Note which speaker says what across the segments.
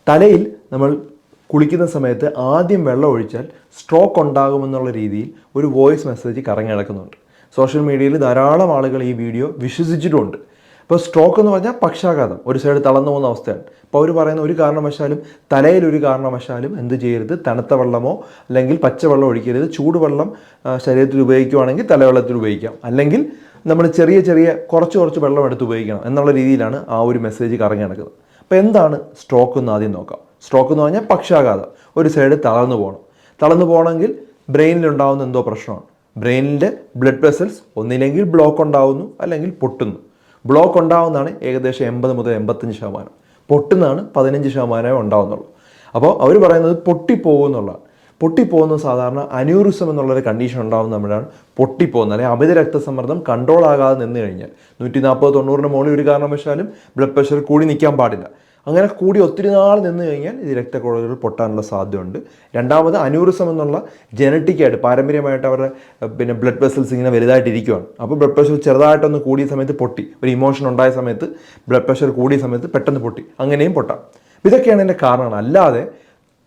Speaker 1: തലയിൽ നമ്മൾ കുളിക്കുന്ന സമയത്ത് ആദ്യം വെള്ളം ഒഴിച്ചാൽ സ്ട്രോക്ക് ഉണ്ടാകുമെന്നുള്ള രീതിയിൽ ഒരു വോയിസ് മെസ്സേജ് കറങ്ങി നടക്കുന്നുണ്ട്. സോഷ്യൽ മീഡിയയിൽ ധാരാളം ആളുകൾ ഈ വീഡിയോ വിശ്വസിച്ചിട്ടുമുണ്ട്. ഇപ്പോൾ സ്ട്രോക്ക് എന്ന് പറഞ്ഞാൽ പക്ഷാഘാതം, ഒരു സൈഡ് തളർന്നു പോകുന്ന അവസ്ഥയാണ്. അപ്പോൾ അവർ പറയുന്ന ഒരു കാരണവശാലും തലയിൽ ഒരു കാരണവശാലും എന്ത് ചെയ്യരുത്, തണുത്ത വെള്ളമോ അല്ലെങ്കിൽ പച്ചവെള്ളം ഒഴിക്കരുത്. ചൂടുവെള്ളം ശരീരത്തിൽ ഉപയോഗിക്കുകയാണെങ്കിൽ തലവെള്ളത്തിൽ ഉപയോഗിക്കാം, അല്ലെങ്കിൽ നമ്മൾ ചെറിയ കുറച്ച് വെള്ളം എടുത്ത് ഉപയോഗിക്കണം എന്നുള്ള രീതിയിലാണ് ആ ഒരു മെസ്സേജ് കറങ്ങി നടക്കുന്നത്. അപ്പോൾ എന്താണ് സ്ട്രോക്ക് എന്ന് ആദ്യം നോക്കാം. സ്ട്രോക്ക് എന്ന് പറഞ്ഞാൽ പക്ഷാഘാതം, ഒരു സൈഡ് തളർന്നു പോകണമെങ്കിൽ ബ്രെയിനിലുണ്ടാകുന്ന എന്തോ പ്രശ്നമാണ്. ബ്രെയിനിൻ്റെ ബ്ലഡ് വെസൽസ് ഒന്നില്ലെങ്കിൽ ബ്ലോക്ക് ഉണ്ടാവുന്നു അല്ലെങ്കിൽ പൊട്ടുന്നു. ബ്ലോക്ക് ഉണ്ടാവുന്നതാണ് ഏകദേശം 80 മുതൽ 85%, പൊട്ടുന്നതാണ് 15% ഉണ്ടാവുന്നുള്ളൂ. അപ്പോൾ അവർ പറയുന്നത് പൊട്ടിപ്പോകുന്നുള്ളതാണ്. പൊട്ടിപ്പോകുന്നത് സാധാരണ അന്യൂറിസം എന്നുള്ളൊരു കണ്ടീഷൻ ഉണ്ടാകുന്ന നമ്മളാണ് പൊട്ടിപ്പോകുന്നത്. അല്ലെങ്കിൽ അമിത രക്തസമ്മർദ്ദം കൺട്രോൾ ആകാതെ നിന്ന് കഴിഞ്ഞാൽ 140-90 മുകളിൽ ഒരു കാരണവശാലും ബ്ലഡ് പ്രഷർ കൂടി നിൽക്കാൻ പാടില്ല. അങ്ങനെ കൂടി ഒത്തിരി നാൾ നിന്ന് കഴിഞ്ഞാൽ ഇത് രക്തക്കുഴലുകൾ പൊട്ടാനുള്ള സാധ്യതയുണ്ട്. രണ്ടാമത് അന്യൂറിസം എന്നുള്ള ജനറ്റിക്കായിട്ട് പാരമ്പര്യമായിട്ട് അവരുടെ ബ്ലഡ് വെസൽസ് ഇങ്ങനെ വലുതായിട്ടിരിക്കുകയാണ്. അപ്പോൾ ബ്ലഡ് പ്രഷർ ചെറുതായിട്ടൊന്ന് കൂടിയ സമയത്ത് പൊട്ടി, ഒരു ഇമോഷൻ ഉണ്ടായ സമയത്ത് ബ്ലഡ് പ്രഷർ കൂടിയ സമയത്ത് പെട്ടെന്ന് പൊട്ടി, അങ്ങനെയും പൊട്ടാം. ഇതൊക്കെയാണ് എൻ്റെ കാരണങ്ങൾ. അല്ലാതെ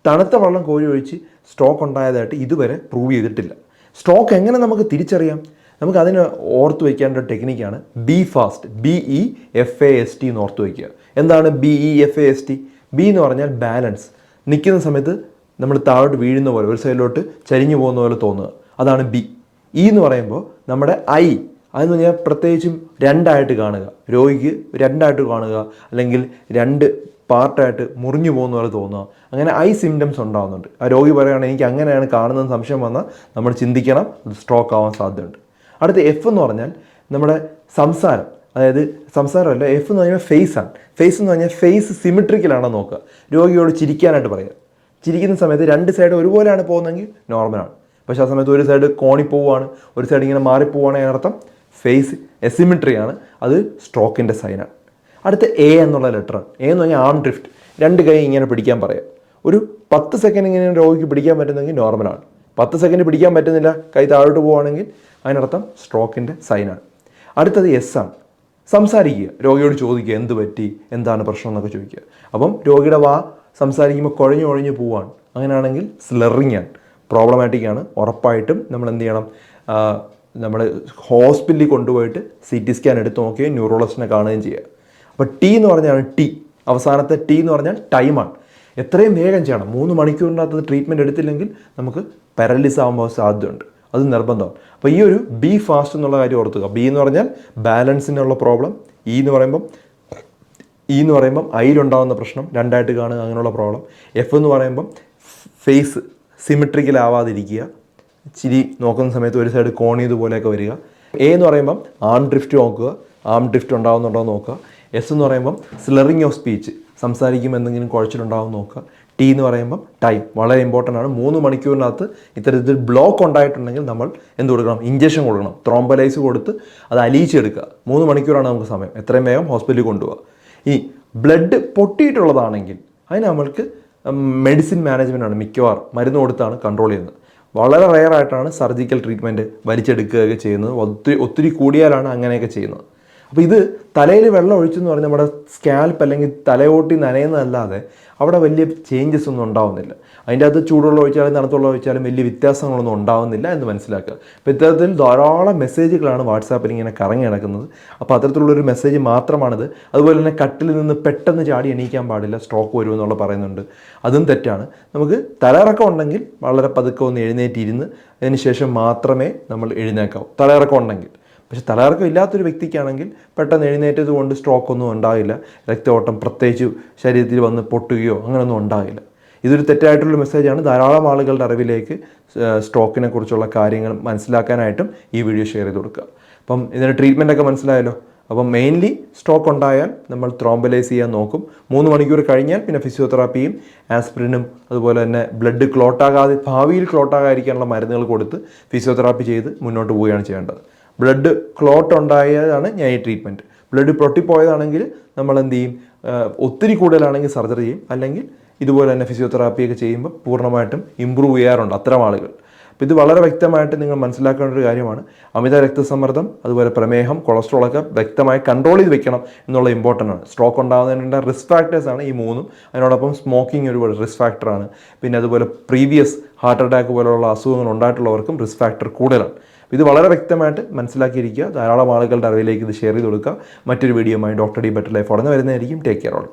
Speaker 1: തണുത്ത വെള്ളം കോരി ഒഴിച്ച് സ്ട്രോക്ക് ഉണ്ടായതായിട്ട് ഇതുവരെ പ്രൂവ് ചെയ്തിട്ടില്ല. സ്ട്രോക്ക് എങ്ങനെ നമുക്ക് തിരിച്ചറിയാം? നമുക്ക് അതിന് ഓർത്ത് വയ്ക്കേണ്ട ഒരു ടെക്നിക്കാണ് BEFAST, BEFAST എന്ന് ഓർത്ത് വയ്ക്കുക. എന്താണ് BEFAST? ബി എന്ന് പറഞ്ഞാൽ ബാലൻസ്, നിൽക്കുന്ന സമയത്ത് നമ്മൾ താഴോട്ട് വീഴുന്ന പോലെ, ഒരു സൈഡിലോട്ട് ചരിഞ്ഞു പോകുന്ന പോലെ തോന്നുക, അതാണ് ബി. എന്ന് പറയുമ്പോൾ നമ്മുടെ അതെന്ന് പറഞ്ഞാൽ പ്രത്യേകിച്ചും രണ്ടായിട്ട് കാണുക, രോഗിക്ക് രണ്ടായിട്ട് കാണുക, അല്ലെങ്കിൽ രണ്ട് പാർട്ടായിട്ട് മുറിഞ്ഞു പോകുന്ന പോലെ തോന്നുക, അങ്ങനെ സിംറ്റംസ് ഉണ്ടാകുന്നുണ്ട്. ആ രോഗി പറയുകയാണെങ്കിൽ എനിക്ക് അങ്ങനെയാണ് കാണുന്നതെന്ന് സംശയം വന്നാൽ നമ്മൾ ചിന്തിക്കണം, അത് സ്ട്രോക്ക് ആവാൻ സാധ്യതയുണ്ട്. അടുത്ത എഫ് എന്ന് പറഞ്ഞാൽ നമ്മുടെ സംസാരം, അതായത് സംസാരമല്ല, എഫ് എന്ന് പറഞ്ഞാൽ ഫേസാണ്. ഫേസ് എന്ന് പറഞ്ഞാൽ ഫേസ് സിമെട്രിക്കലാണോ നോക്കുക. രോഗിയോട് ചിരിക്കാനായിട്ട് പറയുക. ചിരിക്കുന്ന സമയത്ത് രണ്ട് സൈഡ് ഒരുപോലെയാണ് പോകുന്നതെങ്കിൽ നോർമലാണ്. പക്ഷേ ആ സമയത്ത് ഒരു സൈഡ് കോണിപ്പോവാണ്, ഒരു സൈഡ് ഇങ്ങനെ മാറിപ്പോവുകയാണെങ്കിൽ അതിനർത്ഥം ഫേസ് എസിമെട്രിയാണ്, അത് സ്ട്രോക്കിൻ്റെ സൈനാണ്. അടുത്ത എ എന്നുള്ള ലെറ്ററാണ്. എന്ന് പറഞ്ഞാൽ ആം ഡ്രിഫ്റ്റ്, രണ്ട് കൈ ഇങ്ങനെ പിടിക്കാൻ പറയാം. ഒരു 10 സെക്കൻഡ് ഇങ്ങനെ രോഗിക്ക് പിടിക്കാൻ പറ്റുന്നെങ്കിൽ നോർമലാണ്. 10 സെക്കൻഡ് പിടിക്കാൻ പറ്റുന്നില്ല, കൈ താഴോട്ട് പോവുകയാണെങ്കിൽ അതിനർത്ഥം സ്ട്രോക്കിൻ്റെ സൈനാണ്. അടുത്തത് എസ് ആണ്. സംസാരിക്കുക, രോഗിയോട് ചോദിക്കുക എന്ത് പറ്റി, എന്താണ് പ്രശ്നം എന്നൊക്കെ ചോദിക്കുക. അപ്പം രോഗിയുടെ സംസാരിക്കുമ്പോൾ കുഴഞ്ഞു പോവുകയാണ്, അങ്ങനെയാണെങ്കിൽ സ്ലറിങ് ആണ്, പ്രോബ്ലമാറ്റിക് ആണ്. ഉറപ്പായിട്ടും നമ്മൾ എന്ത് ചെയ്യണം, നമ്മൾ ഹോസ്പിറ്റലിൽ കൊണ്ടുപോയിട്ട് CT സ്കാൻ എടുത്ത് നോക്കുകയും ന്യൂറോളജിസ്റ്റിനെ കാണുകയും ചെയ്യുക. അപ്പോൾ എന്ന് പറഞ്ഞാൽ അവസാനത്തെ എന്ന് പറഞ്ഞാൽ ടൈമാണ്. എത്രയും വേഗം ചെയ്യണം. 3 മണിക്കൂറിനകത്ത് ട്രീറ്റ്മെൻറ്റ് എടുത്തില്ലെങ്കിൽ നമുക്ക് പാരലിസ് ആകുമ്പോൾ സാധ്യതയുണ്ട്, അത് നിർബന്ധമാണ്. അപ്പോൾ ഈ ഒരു BEFAST എന്നുള്ള കാര്യം ഓർത്തുക. ബി എന്ന് പറഞ്ഞാൽ ബാലൻസിനുള്ള പ്രോബ്ലം, എന്ന് പറയുമ്പം ഐയിലുണ്ടാകുന്ന പ്രശ്നം, രണ്ടായിട്ട് കാണുക, അങ്ങനെയുള്ള പ്രോബ്ലം. എഫ് എന്ന് പറയുമ്പം ഫേസ് സിമെട്രിക്കൽ ആവാതിരിക്കുക, ചിരി നോക്കുന്ന സമയത്ത് ഒരു സൈഡ് കോണിയതുപോലെയൊക്കെ വരിക. എ എന്ന് പറയുമ്പം ആം ഡ്രിഫ്റ്റ് നോക്കുക, ആം ഡ്രിഫ്റ്റ് ഉണ്ടാകുന്നുണ്ടോ നോക്കുക. എസ് എന്ന് പറയുമ്പം സ്ലറിങ് ഓഫ് സ്പീച്ച്, സംസാരിക്കുമ്പോൾ എന്തെങ്കിലും കുഴച്ചിലുണ്ടാവും നോക്കുക. എന്ന് പറയുമ്പം ടൈം വളരെ ഇമ്പോർട്ടൻ്റ് ആണ്. 3 മണിക്കൂറിനകത്ത് ഇത്തരത്തിൽ ബ്ലോക്ക് ഉണ്ടായിട്ടുണ്ടെങ്കിൽ നമ്മൾ എന്ത് കൊടുക്കണം, ഇഞ്ചക്ഷൻ കൊടുക്കണം, ത്രോംബലൈസ് കൊടുത്ത് അത് അലിയിച്ചെടുക്കുക. 3 മണിക്കൂറാണ് നമുക്ക് സമയം, എത്രയും വേഗം ഹോസ്പിറ്റലിൽ കൊണ്ടുപോകുക. ഈ ബ്ലഡ് പൊട്ടിയിട്ടുള്ളതാണെങ്കിൽ അതിന് നമ്മൾക്ക് മെഡിസിൻ മാനേജ്മെൻ്റ് ആണ്, മിക്കവാറും മരുന്ന് കൊടുത്താണ് കൺട്രോൾ ചെയ്യുന്നത്. വളരെ റെയർ ആയിട്ടാണ് സർജിക്കൽ ട്രീറ്റ്മെൻറ്റ് വലിച്ചെടുക്കുകയൊക്കെ ചെയ്യുന്നത്. ഒത്തിരി കൂടിയാലാണ് അങ്ങനെയൊക്കെ ചെയ്യുന്നത്. അപ്പോൾ ഇത് തലയിൽ വെള്ളം ഒഴിച്ചെന്ന് പറഞ്ഞാൽ നമ്മുടെ സ്കാൽപ്പ് അല്ലെങ്കിൽ തലയോട്ടി നനയുന്നതല്ലാതെ അവിടെ വലിയ ചേഞ്ചസ് ഒന്നും ഉണ്ടാവുന്നില്ല. അതിൻ്റെ അകത്ത് ചൂടുവെള്ളം ഒഴിച്ചാലും തണുത്തുവെള്ളം ഒഴിച്ചാലും വലിയ വ്യത്യാസങ്ങളൊന്നും ഉണ്ടാവുന്നില്ല എന്ന് മനസ്സിലാക്കുക. അപ്പോൾ ഇത്തരത്തിൽ ധാരാളം മെസ്സേജുകളാണ് വാട്സാപ്പിൽ ഇങ്ങനെ കറങ്ങി നടക്കുന്നത്. അപ്പോൾ അത്തരത്തിലുള്ളൊരു മെസ്സേജ് മാത്രമാണിത്. അതുപോലെ തന്നെ കട്ടിൽ നിന്ന് പെട്ടെന്ന് ചാടി എണീക്കാൻ പാടില്ല, സ്ട്രോക്ക് വരുമെന്നുള്ള പറയുന്നുണ്ട്, അതും തെറ്റാണ്. നമുക്ക് തലയിറക്കം ഉണ്ടെങ്കിൽ വളരെ പതുക്കെ ഒന്ന് എഴുന്നേറ്റിരുന്ന് അതിന് ശേഷം മാത്രമേ നമ്മൾ എഴുന്നേക്കാവൂ, തലയിറക്കം ഉണ്ടെങ്കിൽ. പക്ഷെ തലകറക്കം ഇല്ലാത്തൊരു വ്യക്തിക്കാണെങ്കിൽ പെട്ടെന്ന് എഴുന്നേറ്റത് കൊണ്ട് സ്ട്രോക്കൊന്നും ഉണ്ടാകില്ല, രക്തഓട്ടം പ്രത്യേകിച്ച് ശരീരത്തിൽ വന്ന് പൊട്ടുകയോ അങ്ങനെയൊന്നും ഉണ്ടാകില്ല. ഇതൊരു തെറ്റായിട്ടുള്ള മെസ്സേജാണ്. ധാരാളം ആളുകളുടെ അറിവിലേക്ക് സ്ട്രോക്കിനെ കുറിച്ചുള്ള കാര്യങ്ങൾ മനസ്സിലാക്കാനായിട്ടും ഈ വീഡിയോ ഷെയർ ചെയ്ത് കൊടുക്കുക. അപ്പം ഇതിൻ്റെ ട്രീറ്റ്മെൻറ്റൊക്കെ മനസ്സിലായല്ലോ. അപ്പം മെയിൻലി സ്ട്രോക്ക് ഉണ്ടായാൽ നമ്മൾ ത്രോംബലൈസ് ചെയ്യാൻ നോക്കും. 3 മണിക്കൂർ കഴിഞ്ഞാൽ പിന്നെ ഫിസിയോതെറാപ്പിയും ആസ്പിരിനും അതുപോലെ തന്നെ ബ്ലഡ് ഭാവിയിൽ ക്ലോട്ടാകാതിരിക്കാനുള്ള മരുന്നുകൾ കൊടുത്ത് ഫിസിയോതെറാപ്പി ചെയ്ത് മുന്നോട്ട് പോവുകയാണ് ചെയ്യേണ്ടത്. ബ്ലഡ് ക്ലോട്ട് ഉണ്ടായതാണ് ഞാൻ ഈ ട്രീറ്റ്മെൻറ്റ്. ബ്ലഡ് പൊട്ടിപ്പോയതാണെങ്കിൽ നമ്മൾ എന്ത് ചെയ്യും, ഒത്തിരി കൂടുതലാണെങ്കിൽ സർജറി ചെയ്യും, അല്ലെങ്കിൽ ഇതുപോലെ തന്നെ ഫിസിയോതെറാപ്പിയൊക്കെ ചെയ്യുമ്പോൾ പൂർണ്ണമായിട്ടും ഇമ്പ്രൂവ് ചെയ്യാറുണ്ട് അത്തരം ആളുകൾ. അപ്പോൾ ഇത് വളരെ വ്യക്തമായിട്ട് നിങ്ങൾ മനസ്സിലാക്കേണ്ട ഒരു കാര്യമാണ്. അമിത രക്തസമ്മർദ്ദം, അതുപോലെ പ്രമേഹം, കൊളസ്ട്രോളൊക്കെ വ്യക്തമായി കൺട്രോൾ ചെയ്ത് വെക്കണം എന്നുള്ള ഇമ്പോർട്ടൻ്റ് ആണ്. സ്ട്രോക്ക് ഉണ്ടാകുന്നതിനുള്ള റിസ്ക് ഫാക്ടേഴ്സാണ് ഈ മൂന്നും. അതിനോടൊപ്പം സ്മോക്കിംഗ് ഒരു റിസ്ക് ഫാക്ടറാണ്. പിന്നെ അതുപോലെ പ്രീവിയസ് ഹാർട്ട് അറ്റാക്ക് പോലുള്ള അസുഖങ്ങൾ ഉണ്ടായിട്ടുള്ളവർക്കും റിസ്ക് ഫാക്ടർ കൂടുതലാണ്. ഇത് വളരെ വ്യക്തമായിട്ട് മനസ്സിലാക്കിയിരിക്കുക. ധാരാളം ആളുകളുടെ അറിവിലേക്ക് ഇത് ഷെയർ ചെയ്ത് കൊടുക്കുക. മറ്റൊരു വീഡിയോയുമായി ഡോക്ടർ ഡി ബെറ്റർ ലൈഫ് ഉടനെ വരുന്നതായിരിക്കും. Take care all.